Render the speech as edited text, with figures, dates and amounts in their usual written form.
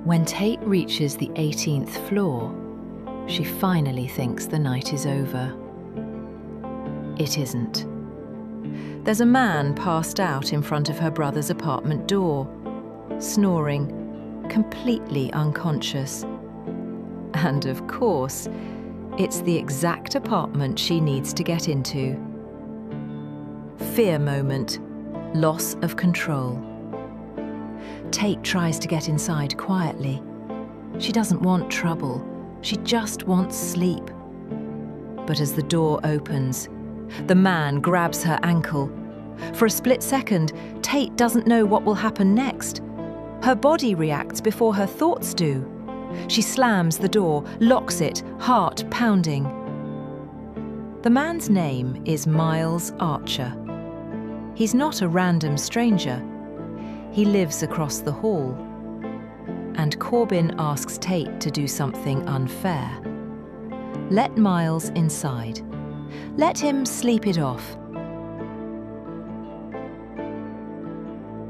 When Tate reaches the 18th floor, she finally thinks the night is over. It isn't. There's a man passed out in front of her brother's apartment door, snoring, completely unconscious. And of course, it's the exact apartment she needs to get into. Fear moment, loss of control. Tate tries to get inside quietly. She doesn't want trouble, she just wants sleep. But as the door opens, the man grabs her ankle. For a split second, Tate doesn't know what will happen next. Her body reacts before her thoughts do. She slams the door, locks it, heart pounding. The man's name is Miles Archer. He's not a random stranger. He lives across the hall. And Corbin asks Tate to do something unfair. Let Miles inside. Let him sleep it off.